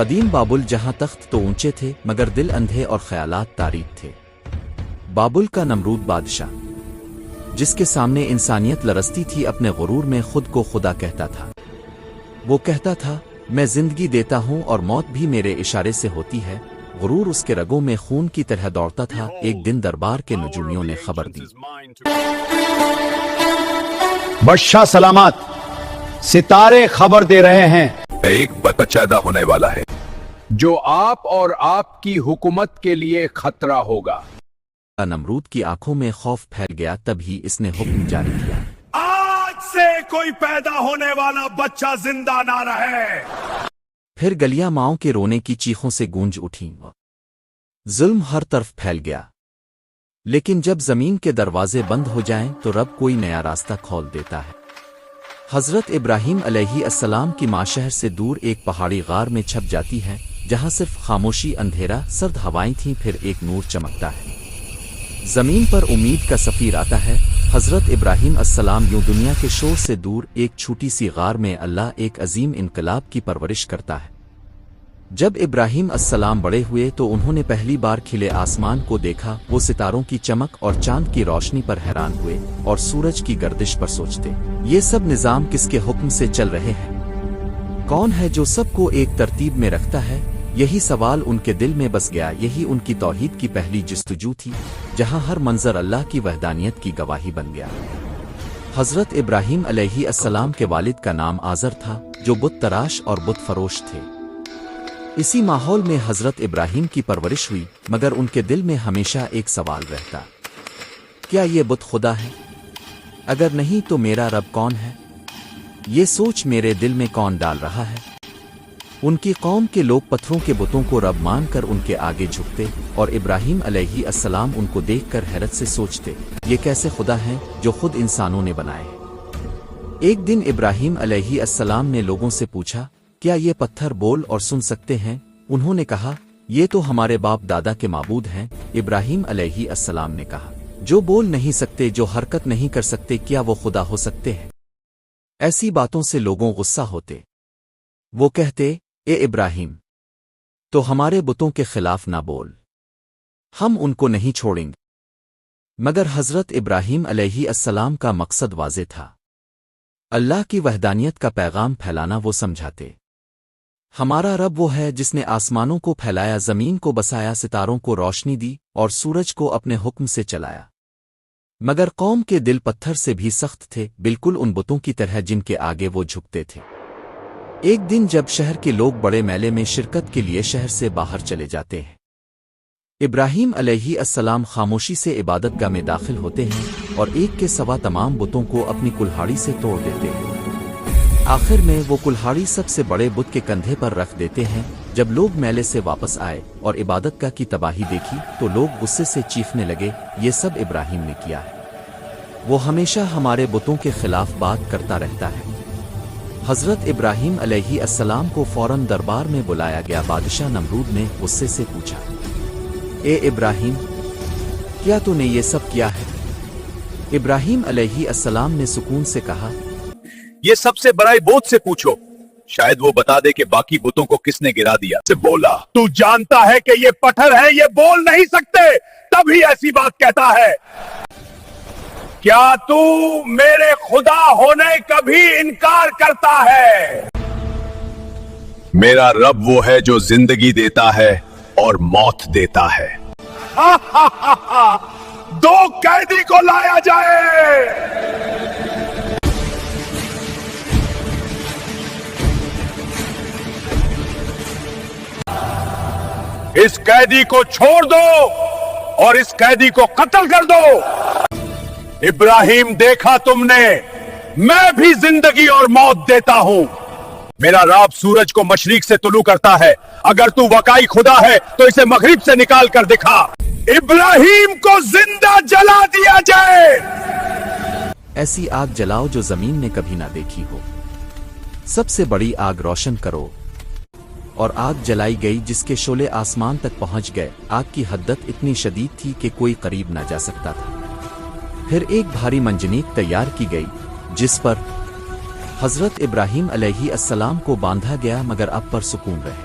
قدیم بابل جہاں تخت تو اونچے تھے مگر دل اندھے اور خیالات تاریک تھے۔ بابل کا نمرود بادشاہ، جس کے سامنے انسانیت لرزتی تھی، اپنے غرور میں خود کو خدا کہتا تھا۔ وہ کہتا تھا، میں زندگی دیتا ہوں اور موت بھی میرے اشارے سے ہوتی ہے۔ غرور اس کے رگوں میں خون کی طرح دوڑتا تھا۔ ایک دن دربار کے نجومیوں نے خبر دی، بادشاہ سلامات، ستارے خبر دے رہے ہیں ایک بچہ پیدا ہونے والا ہے جو آپ اور آپ کی حکومت کے لیے خطرہ ہوگا۔ نمرود کی آنکھوں میں خوف پھیل گیا، تب ہی اس نے حکم جاری کیا، آج سے کوئی پیدا ہونے والا بچہ زندہ نہ رہے۔ پھر گلیاں ماؤں کے رونے کی چیخوں سے گونج اٹھیں۔ ظلم ہر طرف پھیل گیا، لیکن جب زمین کے دروازے بند ہو جائیں تو رب کوئی نیا راستہ کھول دیتا ہے۔ حضرت ابراہیم علیہ السلام کی ماں شہر سے دور ایک پہاڑی غار میں چھپ جاتی ہے، جہاں صرف خاموشی، اندھیرا، سرد ہوائیں تھیں۔ پھر ایک نور چمکتا ہے، زمین پر امید کا سفیر آتا ہے۔ حضرت ابراہیم السلام یوں دنیا کے شور سے دور ایک چھوٹی سی غار میں اللہ ایک عظیم انقلاب کی پرورش کرتا ہے۔ جب ابراہیم السلام بڑے ہوئے تو انہوں نے پہلی بار کھلے آسمان کو دیکھا۔ وہ ستاروں کی چمک اور چاند کی روشنی پر حیران ہوئے اور سورج کی گردش پر سوچتے، یہ سب نظام کس کے حکم سے چل رہے ہیں؟ کون ہے جو سب کو ایک ترتیب میں رکھتا ہے؟ یہی سوال ان کے دل میں بس گیا۔ یہی ان کی توحید کی پہلی جستجو تھی، جہاں ہر منظر اللہ کی وحدانیت کی گواہی بن گیا۔ حضرت ابراہیم علیہ السلام کے والد کا نام آزر تھا، جو بت تراش اور بت فروش تھے۔ اسی ماحول میں حضرت ابراہیم کی پرورش ہوئی، مگر ان کے دل میں ہمیشہ ایک سوال رہتا، کیا یہ بت خدا ہے؟ اگر نہیں تو میرا رب کون ہے؟ یہ سوچ میرے دل میں کون ڈال رہا ہے؟ ان کی قوم کے لوگ پتھروں کے بتوں کو رب مان کر ان کے آگے جھکتے، اور ابراہیم علیہ السلام ان کو دیکھ کر حیرت سے سوچتے، یہ کیسے خدا ہیں جو خود انسانوں نے بنائے؟ ایک دن ابراہیم علیہ السلام نے لوگوں سے پوچھا، کیا یہ پتھر بول اور سن سکتے ہیں؟ انہوں نے کہا، یہ تو ہمارے باپ دادا کے معبود ہیں۔ ابراہیم علیہ السلام نے کہا، جو بول نہیں سکتے، جو حرکت نہیں کر سکتے، کیا وہ خدا ہو سکتے ہیں؟ ایسی باتوں سے لوگوں غصہ ہوتے۔ وہ کہتے، اے ابراہیم، تو ہمارے بتوں کے خلاف نہ بول، ہم ان کو نہیں چھوڑیں گے۔ مگر حضرت ابراہیم علیہ السلام کا مقصد واضح تھا، اللہ کی وحدانیت کا پیغام پھیلانا۔ وہ سمجھاتے، ہمارا رب وہ ہے جس نے آسمانوں کو پھیلایا، زمین کو بسایا، ستاروں کو روشنی دی اور سورج کو اپنے حکم سے چلایا۔ مگر قوم کے دل پتھر سے بھی سخت تھے، بالکل ان بتوں کی طرح جن کے آگے وہ جھکتے تھے۔ ایک دن جب شہر کے لوگ بڑے میلے میں شرکت کے لیے شہر سے باہر چلے جاتے ہیں، ابراہیم علیہ السلام خاموشی سے عبادت گاہ میں داخل ہوتے ہیں اور ایک کے سوا تمام بتوں کو اپنی کلہاڑی سے توڑ دیتے ہیں۔ آخر میں وہ کلہاڑی سب سے بڑے بت کے کندھے پر رکھ دیتے ہیں۔ جب لوگ میلے سے واپس آئے اور عبادت گاہ کی تباہی دیکھی تو لوگ غصے سے چیخنے لگے، یہ سب ابراہیم نے کیا ہے، وہ ہمیشہ ہمارے بتوں کے خلاف بات کرتا رہتا ہے۔ حضرت ابراہیم علیہ السلام کو فوراً دربار میں بلایا گیا۔ بادشاہ نمرود نے غصے سے پوچھا، اے ابراہیم، کیا تو نے یہ سب کیا ہے؟ ابراہیم علیہ السلام نے سکون سے کہا، یہ سب سے بڑے بت سے پوچھو، شاید وہ بتا دے کہ باقی بتوں کو کس نے گرا دیا۔ سے بولا، تو جانتا ہے کہ یہ پتھر ہے، یہ بول نہیں سکتے، تبھی ایسی بات کہتا ہے۔ کیا تو میرے خدا ہونے کا بھی انکار کرتا ہے؟ میرا رب وہ ہے جو زندگی دیتا ہے اور موت دیتا ہے۔ دو قیدی کو لایا جائے۔ اس قیدی کو چھوڑ دو اور اس قیدی کو قتل کر دو۔ ابراہیم، دیکھا تم نے، میں بھی زندگی اور موت دیتا ہوں۔ میرا رب سورج کو مشرق سے طلوع کرتا ہے، اگر تو واقعی خدا ہے تو اسے مغرب سے نکال کر دکھا۔ ابراہیم کو زندہ جلا دیا جائے۔ ایسی آگ جلاؤ جو زمین نے کبھی نہ دیکھی ہو، سب سے بڑی آگ روشن کرو۔ اور آگ جلائی گئی جس کے شعلے آسمان تک پہنچ گئے۔ آگ کی حدت اتنی شدید تھی کہ کوئی قریب نہ جا سکتا تھا۔ پھر ایک بھاری منجنیق تیار کی گئی جس پر حضرت ابراہیم علیہ السلام کو باندھا گیا، مگر اب پر سکون رہے۔